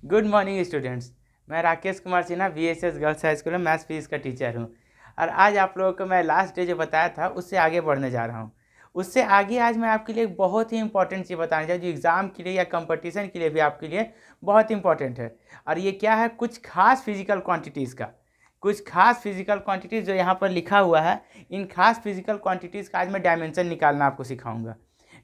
Good morning students. मैं Rakesh Kumar Sinha VSS girls high school में maths physics का टीचर हूँ। और आज आप लोगों को मैं लास्ट डे जो बताया था उससे आगे बढ़ने जा रहा हूँ। उससे आगे आज मैं आपके लिए एक बहुत ही इंपॉर्टेंट चीज़ बताने जा रहा हूँ जो एग्ज़ाम के लिए या कंपटीशन के लिए भी आपके लिए बहुत इंपॉर्टेंट है। और ये क्या है, कुछ खास फिजिकल क्वांटिटीज़ का, कुछ खास फिजिकल क्वांटिटीज़ जो यहाँ पर लिखा हुआ है। इन खास फिजिकल क्वांटिटीज़ का आज मैं डायमेंशन निकालना आपको सिखाऊंगा।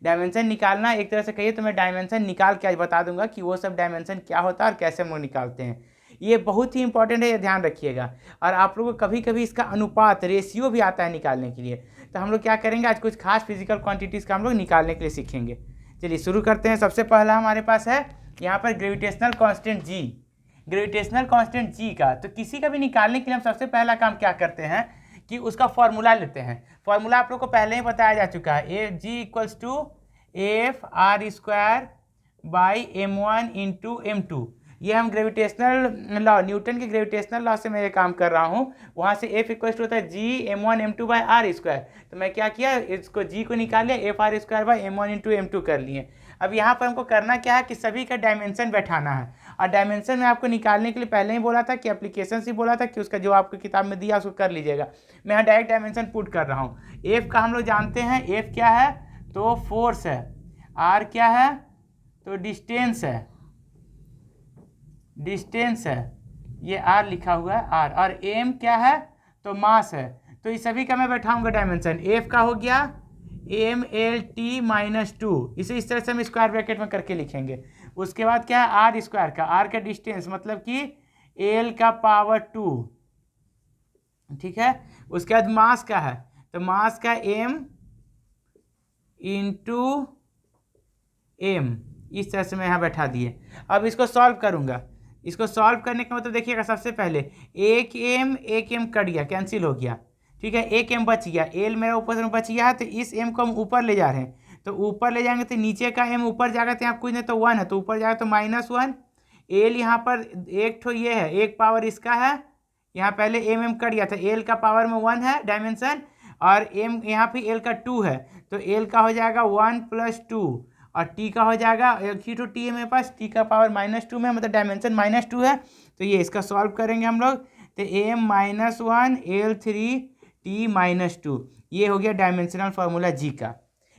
डायमेंशन निकालना एक तरह से कहिए तो मैं डायमेंशन निकाल के आज बता दूंगा कि वो सब डायमेंशन क्या होता है और कैसे हम लोग निकालते हैं। ये बहुत ही इंपॉर्टेंट है, ये ध्यान रखिएगा। और आप लोगों को कभी कभी इसका अनुपात रेशियो भी आता है निकालने के लिए। तो हम लोग क्या करेंगे, आज कुछ खास फिजिकल क्वांटिटीज़ का हम लोग निकालने के लिए सीखेंगे। चलिए शुरू करते हैं। सबसे पहला हमारे पास है यहाँ पर ग्रेविटेशनल कांस्टेंट जी। ग्रेविटेशनल कांस्टेंट जी का तो किसी का भी निकालने के लिए हम सबसे पहला काम क्या करते हैं कि उसका फॉर्मूला लेते हैं। फॉर्मूला आप लोग को पहले ही बताया जा चुका है, A G equals to F R square by m1 × m2। ये हम ग्रेविटेशनल लॉ, न्यूटन के ग्रेविटेशनल लॉ से मैं ये काम कर रहा हूँ। वहाँ से एफ इक्वल्स टू होता है जी m1 m2 by are square. तो मैं क्या किया, इसको जी को निकाल लिया, F R square by m1 × m2 कर लिए। अब यहाँ पर हमको करना क्या है कि सभी का डायमेंशन बैठाना है। और डायमेंशन में आपको निकालने के लिए पहले ही बोला था कि एप्लीकेशन से बोला था कि उसका जो आपको किताब में दिया उसको कर लीजिएगा। मैं यहाँ डायरेक्ट डायमेंशन पुट कर रहा हूँ। एफ का हम लोग जानते हैं, एफ क्या है तो फोर्स है, आर क्या है तो डिस्टेंस है, डिस्टेंस है, ये आर लिखा हुआ है आर। और एम क्या है तो मास है। तो इस सभी का मैं बैठाऊंगा डायमेंशन। एफ का हो गया MLT-2, इसे इस तरह से हम स्क्वायर ब्रैकेट में करके लिखेंगे। उसके बाद क्या है आर स्क्वायर का, आर का डिस्टेंस मतलब कि L का पावर 2, ठीक है। उसके बाद मास का है तो मास का M × M, इस तरह से मैं यहाँ बैठा दिए। अब इसको सॉल्व करूँगा। इसको सॉल्व करने का मतलब देखिएगा, सबसे पहले एक M कट गया, कैंसिल हो गया, ठीक है। एक M बच गया, L मेरा ऊपर से बच गया है तो इस M को हम ऊपर ले जा रहे हैं। तो ऊपर ले जाएंगे तो नीचे का M ऊपर जाएगा तो यहाँ कुछ नहीं तो 1 है, तो ऊपर जाएगा तो -1। L यहाँ पर एक ठो ये है, एक पावर इसका है, यहाँ पहले M कट गया था, L का पावर में 1 है डायमेंशन, और M यहाँ पे L का 2 है तो L का हो जाएगा 1 + 2, और T का हो जाएगा एक ही तो T है मेरे पास, T का पावर -2 में, मतलब डायमेंशन -2 है। तो ये इसका सॉल्व करेंगे हम लोग तो M -1 L3 T-2, ये हो गया डायमेंशनल फार्मूला जी का।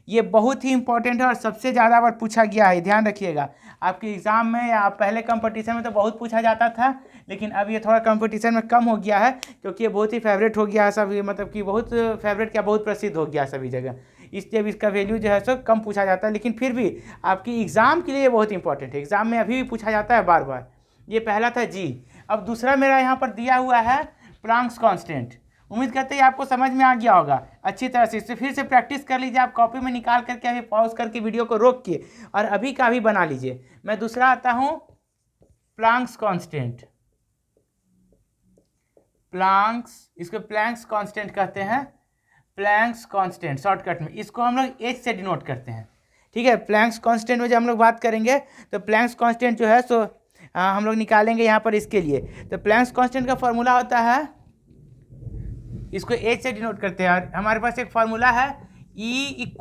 ये बहुत ही इंपॉर्टेंट है और सबसे ज़्यादा बार पूछा गया है, ध्यान रखिएगा। आपके एग्जाम में या पहले कंपटीशन में तो बहुत पूछा जाता था, लेकिन अब ये थोड़ा कंपटीशन में कम हो गया है क्योंकि ये बहुत ही फेवरेट हो गया है सब, मतलब कि बहुत फेवरेट क्या, बहुत प्रसिद्ध हो गया सभी जगह। इसलिए भी इसका वैल्यू जो है सो कम पूछा जाता है, लेकिन फिर भी आपकी एग्ज़ाम के लिए ये बहुत इंपॉर्टेंट है। एग्जाम में अभी भी पूछा जाता है बार बार। ये पहला था जी। अब दूसरा मेरा यहाँ पर दिया हुआ है प्लांक्स कांस्टेंट। उम्मीद करते हैं आपको समझ में आ गया होगा अच्छी तरह से। इससे फिर से प्रैक्टिस कर लीजिए, आप कॉपी में निकाल करके अभी पॉज करके वीडियो को रोक के और अभी का भी बना लीजिए। मैं दूसरा आता हूँ प्लांक्स कांस्टेंट। प्लांक्स, इसको प्लैंक्स कांस्टेंट कहते हैं, प्लैंक्स कांस्टेंट शॉर्टकट में। इसको हम लोग एच से डिनोट करते हैं, ठीक है। प्लैंक्स कांस्टेंट में जब हम लोग बात करेंगे तो प्लैंक्स कांस्टेंट जो है सो हम लोग निकालेंगे यहाँ पर इसके लिए। तो प्लैंक्स कांस्टेंट का फॉर्मूला होता है, इसको एच से डिनोट करते हैं। और हमारे पास एक फार्मूला है E =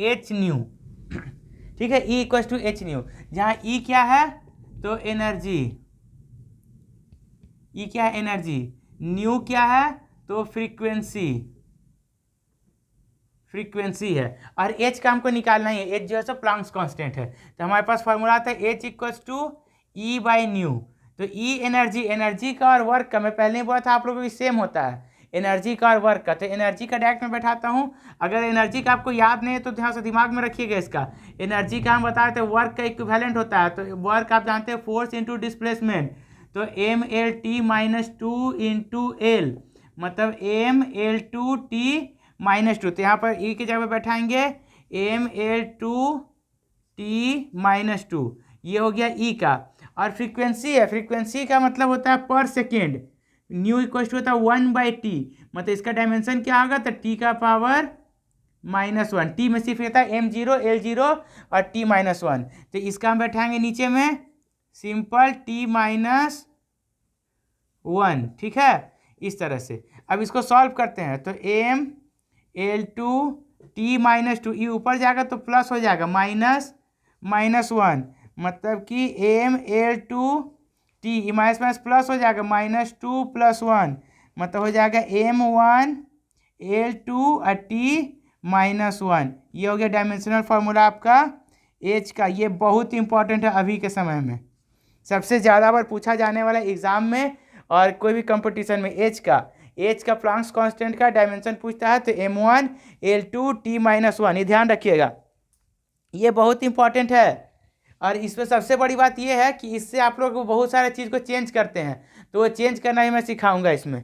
h न्यू, ठीक है। E = h न्यू, जहाँ E क्या है तो एनर्जी, E क्या है एनर्जी, न्यू क्या है तो फ्रीक्वेंसी, फ्रीक्वेंसी है। और H का हमको निकालना है, H जो है सो प्लांक्स कांस्टेंट है। तो हमारे पास फार्मूला आता है H = E/न्यू। तो E एनर्जी, एनर्जी का और वर्क का मैं पहले ही बोला था आप लोगों को सेम होता है, एनर्जी का और वर्क का। तो एनर्जी का डायरेक्ट में बैठाता हूँ। अगर एनर्जी का आपको याद नहीं है तो ध्यान से दिमाग में रखिएगा इसका। एनर्जी का हम बताए थे वर्क का इक्विवेलेंट होता है, तो वर्क आप जानते हैं फोर्स × डिस्प्लेसमेंट। तो MLT-2 × L, मतलब ML2T-2। तो यहाँ पर E की जगह बैठाएंगे ML2T-2, ये हो गया E का। और फ्रीक्वेंसी है, फ्रीक्वेंसी का मतलब होता है पर सेकेंड। न्यू इक्वल टू होता है 1/t, मतलब इसका डायमेंशन क्या होगा तो T का पावर -1। T में सिर्फ रहता है M0 L0 और T-1। तो इसका हम बैठाएंगे नीचे में सिंपल T-1, ठीक है, इस तरह से। अब इसको सॉल्व करते हैं तो ML2T-2, ये ऊपर जाएगा तो प्लस हो जाएगा -1 मतलब कि mL2T माइनस माइनस प्लस हो जाएगा -2 + 1, मतलब हो जाएगा m1L2T-1। ये हो गया डायमेंशनल फार्मूला आपका एच का। ये बहुत इंपॉर्टेंट है अभी के समय में, सबसे ज़्यादा बार पूछा जाने वाला एग्जाम में और कोई भी कंपटीशन में एच का प्लांक्स कांस्टेंट का डायमेंशन पूछता है तो m1L2T-1, ये ध्यान रखिएगा, ये बहुत इंपॉर्टेंट है। और इसमें सबसे बड़ी बात ये है कि इससे आप लोग बहुत सारे चीज़ को चेंज करते हैं, तो वो चेंज करना ही मैं सिखाऊंगा इसमें।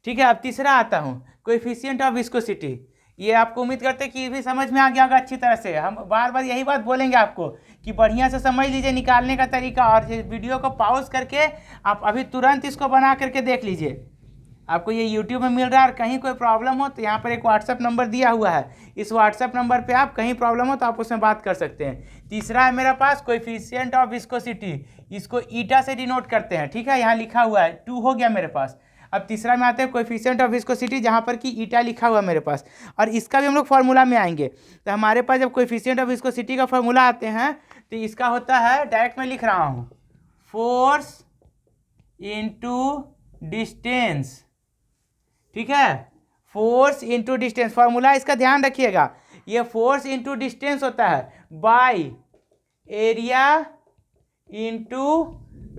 ठीक है, अब तीसरा आता हूँ कोएफिशिएंट ऑफ विस्कोसिटी। ये आपको उम्मीद करते हैं कि ये भी समझ में आ गया होगा अच्छी तरह से। हम बार बार यही बात बोलेंगे आपको कि बढ़िया से समझ लीजिए निकालने का तरीका, और वीडियो को पॉज करके आप अभी तुरंत इसको बना करके देख लीजिए। आपको ये YouTube में मिल रहा है, और कहीं कोई प्रॉब्लम हो तो यहाँ पर एक व्हाट्सअप नंबर दिया हुआ है, इस व्हाट्सअप नंबर पे आप कहीं प्रॉब्लम हो तो आप उसमें बात कर सकते हैं। तीसरा है मेरे पास कोएफिशिएंट ऑफ विस्कोसिटी, इसको ईटा से डिनोट करते हैं। ठीक है, यहाँ लिखा हुआ है 2 हो गया मेरे पास। अब तीसरा में आते हैं कोएफिशिएंट ऑफ विस्कोसिटी, जहाँ पर कि ईटा लिखा हुआ है मेरे पास, और इसका भी हम लोग फार्मूला में आएंगे। तो हमारे पास जब कोएफिशिएंट ऑफ विस्कोसिटी का फार्मूला आते हैं तो इसका होता है, डायरेक्ट मैं लिख रहा हूँ, फोर्स इंटू डिस्टेंस। ठीक है, फोर्स इंटू डिस्टेंस, फार्मूला इसका ध्यान रखिएगा। ये फोर्स इंटू डिस्टेंस होता है बाय एरिया इंटू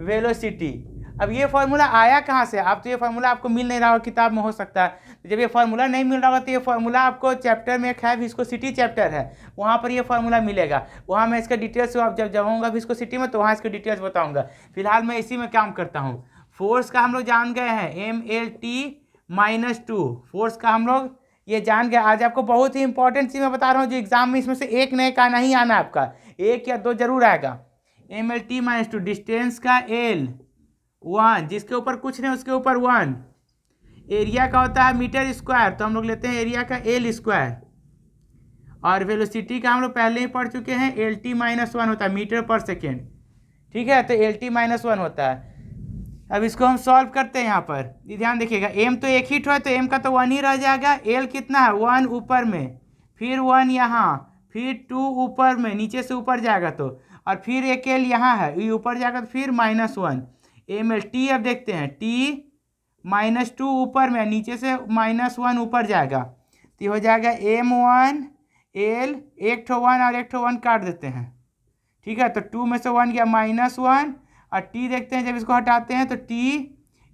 वेलोसिटी। अब ये फार्मूला आया कहाँ से? आप तो ये फार्मूला आपको मिल नहीं रहा हो किताब में, हो सकता है। तो जब ये फार्मूला नहीं मिल रहा होगा तो ये फार्मूला आपको चैप्टर में एक है, विस्कोसिटी चैप्टर है, वहाँ पर ये फार्मूला मिलेगा। वहाँ मैं इसका डिटेल्स जब जाऊँगा विस्कोसिटी में तो वहाँ इसके डिटेल्स बताऊँगा। फिलहाल मैं इसी में काम करता हूँ। फोर्स का हम लोग जान गए हैं mLT-2, फोर्स का हम लोग ये जान गए। आज आपको बहुत ही इंपॉर्टेंट चीज़ मैं बता रहा हूँ, जो एग्जाम में इसमें से एक नए का नहीं आना, आपका 1 या 2 जरूर आएगा। mLT-2, डिस्टेंस का L1, जिसके ऊपर कुछ नहीं उसके ऊपर 1, एरिया का होता है मीटर स्क्वायर, तो हम लोग लेते हैं एरिया का L², और वेलोसिटी का हम लोग पहले ही पढ़ चुके हैं, LT-1 होता है मीटर पर सेकेंड। ठीक है, तो LT-1 होता है। अब इसको हम सॉल्व करते हैं। यहाँ पर ध्यान देखिएगा, m तो एक ही है तो m का तो 1 ही रह जाएगा। l कितना है? 1 ऊपर में, फिर 1 यहाँ, फिर 2 ऊपर में, नीचे से ऊपर जाएगा तो, और फिर एक l यहाँ है, ये ऊपर जाएगा तो फिर -1 ml t। अब देखते हैं t-2 ऊपर में, नीचे से -1 ऊपर जाएगा, तो हो जाएगा m1 l, एक ठो 1 और एक ठो 1 काट देते हैं। ठीक है, तो 2 में से 1 गया -1, और t देखते हैं जब इसको हटाते हैं तो t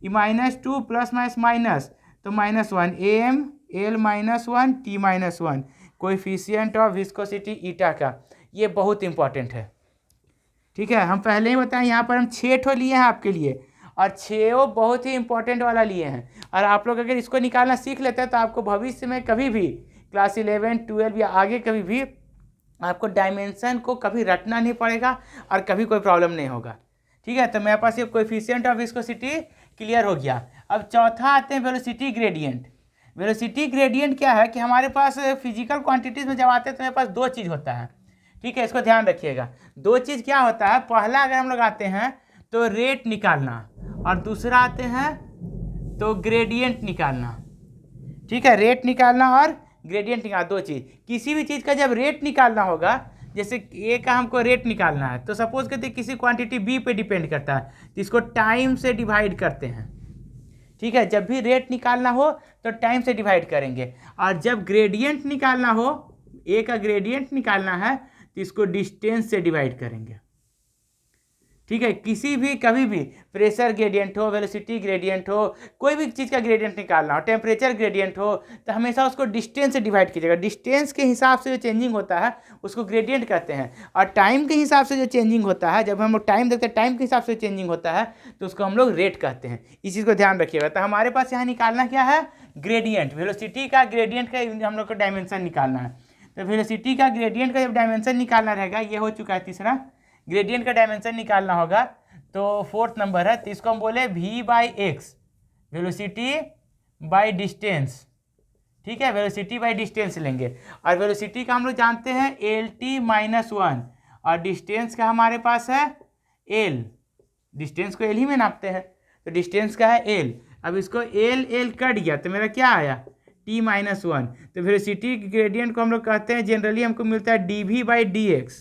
-2 प्लस माइनस तो -1 m l-1 t-1, coefficient of viscosity ईटा का। ये बहुत इंपॉर्टेंट है। ठीक है, हम पहले ही बताएं, यहाँ पर हम 6 ठो लिए हैं आपके लिए, और 6 बहुत ही इंपॉर्टेंट वाला लिए हैं। और आप लोग अगर इसको निकालना सीख लेते हैं तो आपको भविष्य में कभी भी क्लास 11, 12 या आगे कभी भी आपको डायमेंशन को कभी रटना नहीं पड़ेगा और कभी कोई प्रॉब्लम नहीं होगा। ठीक है, तो मेरे पास ये कोएफिशिएंट ऑफ विस्कोसिटी क्लियर हो गया। अब चौथा आते हैं वेलोसिटी ग्रेडियंट। वेलोसिटी ग्रेडियंट क्या है कि हमारे पास फिजिकल क्वांटिटीज़ में जब आते हैं तो मेरे पास 2 चीज़ होता है। ठीक है, इसको ध्यान रखिएगा। 2 चीज़ क्या होता है? पहला अगर हम लोग आते हैं तो रेट निकालना, और दूसरा आते हैं तो ग्रेडियंट निकालना। ठीक है, रेट निकालना और ग्रेडियंट निकालना, 2 चीज़। किसी भी चीज़ का जब रेट निकालना होगा, जैसे ए का हमको रेट निकालना है, तो सपोज करते हैं किसी क्वांटिटी बी पे डिपेंड करता है, तो इसको टाइम से डिवाइड करते हैं। ठीक है, जब भी रेट निकालना हो तो टाइम से डिवाइड करेंगे, और जब ग्रेडियंट निकालना हो, ए का ग्रेडियंट निकालना है तो इसको डिस्टेंस से डिवाइड करेंगे। ठीक है, किसी भी कभी भी प्रेशर ग्रेडियंट हो, वेलोसिटी ग्रेडियंट हो, कोई भी चीज़ का ग्रेडियंट निकालना हो, टेम्परेचर ग्रेडियंट हो, तो हमेशा उसको डिस्टेंस से डिवाइड कीजिएगा। डिस्टेंस के हिसाब से जो चेंजिंग होता है उसको ग्रेडियंट कहते हैं, और टाइम के हिसाब से जो चेंजिंग होता है, जब हम लोग टाइम देखते हैं टाइम के हिसाब से चेंजिंग होता है तो उसको हम लोग रेट कहते हैं। इस चीज़ को ध्यान रखिएगा। तो हमारे पास यहाँ निकालना क्या है? ग्रेडियंट। वेलोसिटी का ग्रेडियंट का हम लोग को डायमेंशन निकालना है। तो वेलोसिटी का ग्रेडियंट का जब डायमेंशन निकालना रहेगा, ये हो चुका है तीसरा, ग्रेडियंट का डायमेंशन निकालना होगा, तो 4th नंबर है, तो इसको हम बोले v/x, वेलोसिटी बाय डिस्टेंस। ठीक है, वेलोसिटी बाय डिस्टेंस लेंगे, और वेलोसिटी का हम लोग जानते हैं LT-1, और डिस्टेंस का हमारे पास है L, डिस्टेंस को L ही में नापते हैं, तो डिस्टेंस का है L। अब इसको L कट गया तो मेरा क्या आया? T-1। तो वेलोसिटी ग्रेडियंट को हम लोग कहते हैं, जनरली हमको मिलता है dv/dx।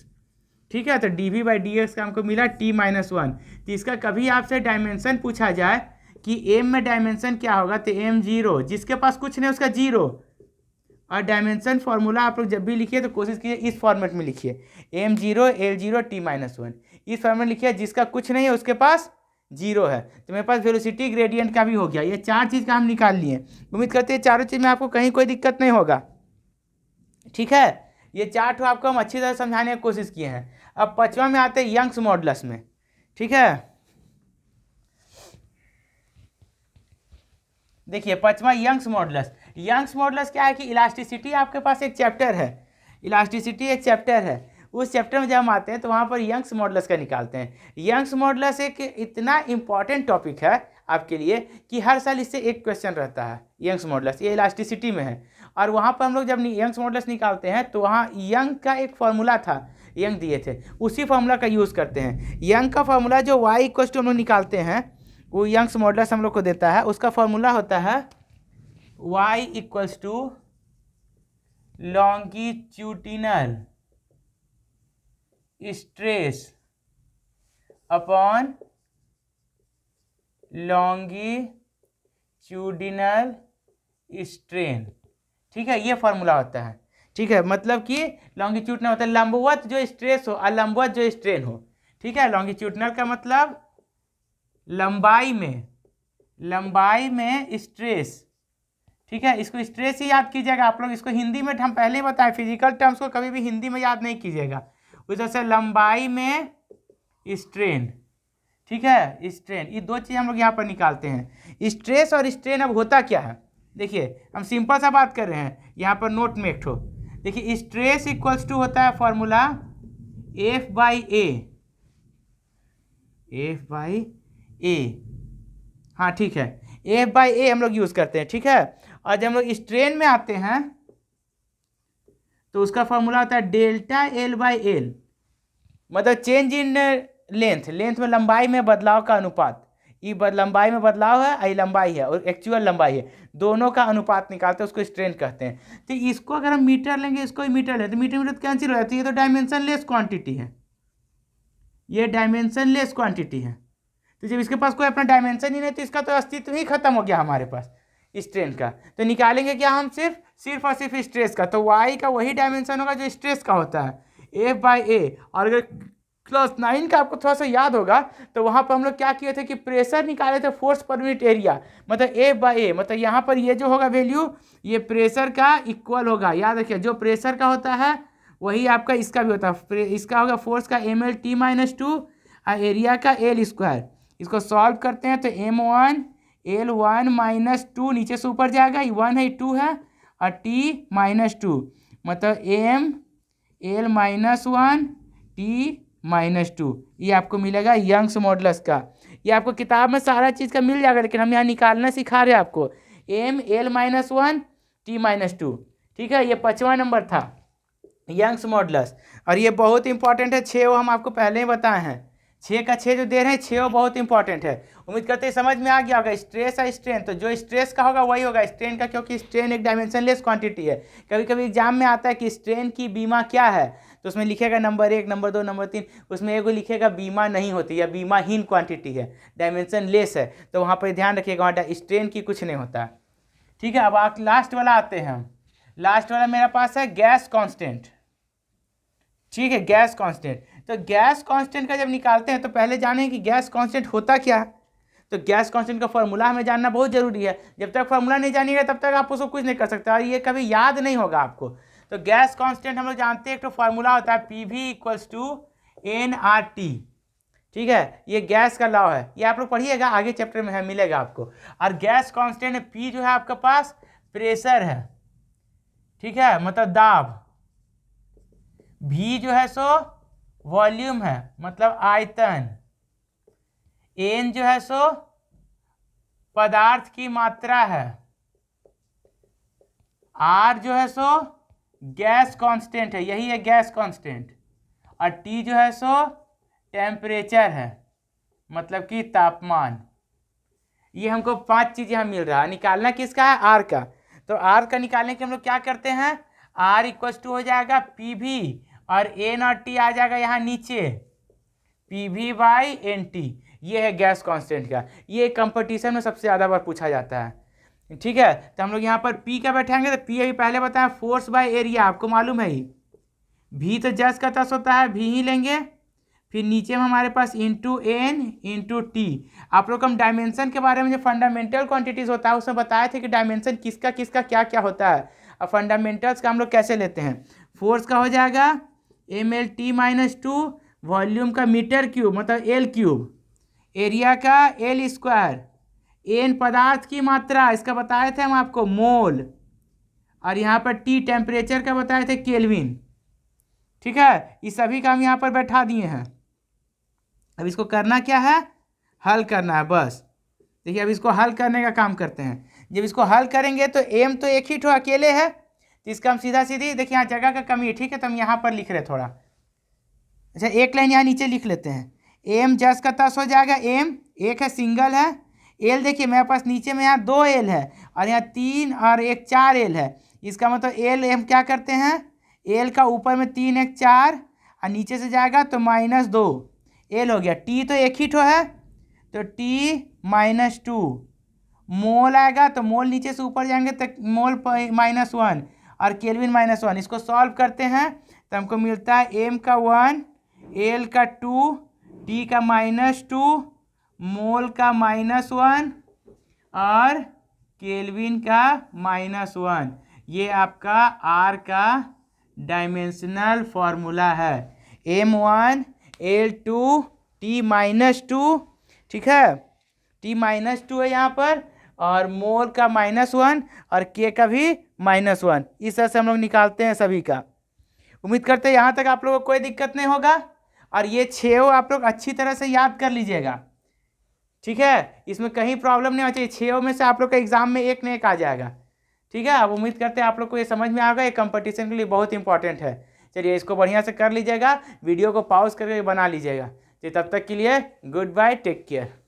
ठीक है। तो dv/dx का हमको मिला t-1। तो इसका कभी आपसे डायमेंशन पूछा जाए कि m में डायमेंशन क्या होगा, तो m 0, जिसके पास कुछ नहीं उसका 0। और डायमेंशन फार्मूला आप लोग जब भी लिखिए तो कोशिश कीजिए इस फॉर्मेट में लिखिए, m0 l0 t-1, इस फॉर्मेट में लिखिए। जिसका कुछ नहीं है उसके पास 0 है। तो मेरे पास वेलोसिटी ग्रेडियंट का भी हो गया। ये 4 चीज़ का हम निकाल लिए। उम्मीद करते हैं चारों चीज़ में आपको कहीं कोई दिक्कत नहीं होगा। ठीक है, ये 4 ठो आपको हम अच्छी तरह समझाने की कोशिश किए हैं। अब 5वां में आते हैं यंग्स मॉडुलस में। ठीक है, देखिए 5वां यंग्स मॉडुलस। यंग्स मॉडुलस क्या है कि इलास्टिसिटी आपके पास एक चैप्टर है, इलास्टिसिटी एक चैप्टर है। उस चैप्टर में जब हम आते हैं तो वहाँ पर यंग्स मॉडुलस का निकालते हैं। यंग्स मॉडुलस एक इतना इंपॉर्टेंट टॉपिक है आपके लिए कि हर साल इससे एक क्वेश्चन रहता है। यंग्स मॉडुलस ये इलास्टिसिटी में है, और वहाँ पर हम लोग जब यंग्स मॉडुलस निकालते हैं तो वहाँ यंग का एक फार्मूला था, यंग दिए थे, उसी फार्मूला का यूज़ करते हैं। यंग का फार्मूला जो y इक्वल टू हम लोग निकालते हैं, वो यंग्स मॉडुलस हम लोग को देता है। उसका फार्मूला होता है y equals to longitudinal stress upon longitudinal strain. ठीक है, ये फार्मूला होता है। ठीक है, मतलब कि लॉन्गिट्यूडिनल मतलब लंबवत जो स्ट्रेस हो और लंबवत जो स्ट्रेन हो। ठीक है, लॉन्गिट्यूडिनल का मतलब लंबाई में स्ट्रेस। ठीक है, इसको स्ट्रेस ही याद कीजिएगा आप लोग। इसको हिंदी में हम पहले ही बताएं, फिजिकल टर्म्स को कभी भी हिंदी में याद नहीं कीजिएगा। उस तरह से लंबाई में स्ट्रेन। ठीक है, स्ट्रेन, ये 2 चीज़ हम लोग यहाँ पर निकालते हैं। स्ट्रेस और स्ट्रेन अब होता क्या है, देखिए हम सिंपल सा बात कर रहे हैं, यहाँ पर नोट में एक ठो देखिए, स्ट्रेस इक्वल्स टू होता है फॉर्मूला F/A। हाँ ठीक है, F/A हम लोग यूज़ करते हैं। ठीक है, और जब हम लोग स्ट्रेन में आते हैं तो उसका फॉर्मूला होता है ΔL/L, मतलब चेंज इन लेंथ में लंबाई में बदलाव का अनुपात। ये लंबाई में बदलाव है, ये लंबाई है और एक्चुअल लंबाई है, दोनों का अनुपात निकालते हैं, उसको स्ट्रेन कहते हैं। तो इसको अगर हम मीटर लेंगे, इसको मीटर लें, तो मीटर कैंसिल हो जाती है। ये तो डायमेंशन लेस क्वांटिटी है, ये डायमेंशन लेस क्वांटिटी है। तो जब इसके पास कोई अपना डायमेंशन ही नहीं तो इसका तो अस्तित्व ही खत्म हो गया हमारे पास स्ट्रेन का। तो निकालेंगे क्या हम, सिर्फ और सिर्फ स्ट्रेस का। तो y का वही डायमेंशन होगा जो स्ट्रेस का होता है, F/A। और अगर क्लास 9 का आपको थोड़ा सा याद होगा तो वहाँ पर हम लोग क्या किए थे कि प्रेशर निकाले थे, फोर्स पर यूनिट एरिया, मतलब F/A। मतलब यहाँ पर ये जो होगा वैल्यू, ये प्रेशर का इक्वल होगा। याद रखिए, जो प्रेशर का होता है वही आपका इसका भी होता है। इसका होगा फोर्स का mL/t-2 और एरिया का L²। इसको सॉल्व करते हैं तो m1 L1 - 2 नीचे से ऊपर जाएगा, 1 है 2 है, और t-2 मतलब m L-1 t-2। ये आपको मिलेगा यंग्स मॉडुलस का। ये आपको किताब में सारा चीज़ का मिल जाएगा, लेकिन हम यहाँ निकालना सिखा रहे हैं आपको। m L-1 t-2। ठीक है, ये 5वां नंबर था यंग्स मॉडुलस, और ये बहुत इंपॉर्टेंट है। 6 हम आपको पहले ही बताए हैं, 6 का 6 जो दे रहे हैं, 6 बहुत इंपॉर्टेंट है। उम्मीद करते हैं समझ में आ गया होगा। स्ट्रेस और स्ट्रेन, तो जो स्ट्रेस का होगा वही होगा स्ट्रेन का, क्योंकि स्ट्रेन एक डायमेंशनलेस क्वांटिटी है। कभी कभी एग्जाम में आता है कि स्ट्रेन की बीमा क्या है, तो उसमें लिखेगा नंबर 1, नंबर 2, नंबर 3, उसमें एगो लिखेगा बीमा नहीं होती या बीमाहीन क्वांटिटी है, डायमेंशन लेस है। तो वहाँ पर ध्यान रखिएगा, वहाँ स्ट्रेन की कुछ नहीं होता। ठीक है, अब आप लास्ट वाला आते हैं। लास्ट वाला मेरे पास है गैस कॉन्स्टेंट। ठीक है, गैस कांस्टेंट। तो गैस कांस्टेंट का जब निकालते हैं तो पहले जानें कि गैस कांस्टेंट होता क्या है। तो गैस कांस्टेंट का फॉर्मूला हमें जानना बहुत जरूरी है। जब तक फॉर्मूला नहीं जानिएगा तब तक आप उसको कुछ नहीं कर सकते, और ये कभी याद नहीं होगा आपको। तो गैस कांस्टेंट हम लोग जानते हैं, एक तो फॉर्मूला होता है PV = nRT। ठीक है, ये गैस का लॉ है, ये आप लोग पढ़िएगा, आगे चैप्टर में है, मिलेगा आपको। और गैस कांस्टेंट P जो है आपके पास प्रेशर है। ठीक है, मतलब दाब। V जो है सो वॉल्यूम है, मतलब आयतन। N जो है सो पदार्थ की मात्रा है। R जो है सो गैस कांस्टेंट है, यही है गैस कांस्टेंट। और T जो है सो टेम्परेचर है, मतलब कि तापमान। ये हमको 5 चीज़ यहाँ मिल रहा है। निकालना किसका है, R का। तो R का निकालने के हम लोग क्या करते हैं, R = हो जाएगा PV और एन और टी आ जाएगा यहाँ नीचे, PV/NT। ये है गैस कांस्टेंट का, ये कंपटीशन में सबसे ज़्यादा बार पूछा जाता है। ठीक है, तो हम लोग यहाँ पर P का बैठाएंगे, तो P अभी पहले बताया फोर्स बाय एरिया, आपको मालूम है ही। V तो जस्ट का तस होता है, V ही लेंगे। फिर नीचे में हमारे पास इंटू एन इंटू टी। आप लोग हम डायमेंशन के बारे में जो फंडामेंटल क्वांटिटीज होता है उसमें बताए थे कि डायमेंशन किसका किसका क्या क्या होता है, और फंडामेंटल्स का हम लोग कैसे लेते हैं। फोर्स का हो जाएगा mLT-2, वॉल्यूम का मीटर क्यूब मतलब L3, एरिया का L², एन पदार्थ की मात्रा, इसका बताए थे हम आपको मोल, और यहाँ पर टी टेम्परेचर का बताए थे केल्विन। ठीक है, ये सभी का हम यहाँ पर बैठा दिए हैं। अब इसको करना क्या है, हल करना है बस। देखिए अब इसको हल करने का काम करते हैं। जब इसको हल करेंगे तो एम तो एक ही ठो अकेले है, तो इसका हम सीधा सीधी, देखिए यहाँ जगह का कमी है, ठीक है, तो हम यहाँ पर लिख रहे थोड़ा। अच्छा एक लाइन यहाँ नीचे लिख लेते हैं, एम जस का तस हो जाएगा, एम एक है सिंगल है, एल देखिए मेरे पास नीचे में यहाँ 2 एल है, और यहाँ 3 और 1 4 एल है। इसका मतलब एल एम क्या करते हैं, एल का ऊपर में 3 1 4 और नीचे से जाएगा तो -2 एल हो गया। टी तो एक ही ठो है, तो T-2 मोल आएगा, तो मोल नीचे से ऊपर जाएंगे तो मोल -1 और केल्विन -1। इसको सॉल्व करते हैं तो हमको मिलता है एम का 1, एल का 2, टी का -2, मोल का -1 और केल्विन का -1। ये आपका आर का डायमेंशनल फॉर्मूला है, M1 L2 T-2। ठीक है, T-2 है यहाँ पर, और मोल का -1 और K का भी -1। इस तरह से हम लोग निकालते हैं सभी का। उम्मीद करते हैं यहाँ तक आप लोगों को कोई दिक्कत नहीं होगा, और ये 6 आप लोग अच्छी तरह से याद कर लीजिएगा। ठीक है, इसमें कहीं प्रॉब्लम नहीं होना चाहिए, 6 में से आप लोग का एग्जाम में एक न एक आ जाएगा। ठीक है, अब उम्मीद करते हैं आप लोग को ये समझ में आ गया, ये कंपटीशन के लिए बहुत इंपॉर्टेंट है। चलिए इसको बढ़िया से कर लीजिएगा, वीडियो को पॉज करके बना लीजिएगा। तो तब तक के लिए गुड बाय, टेक केयर।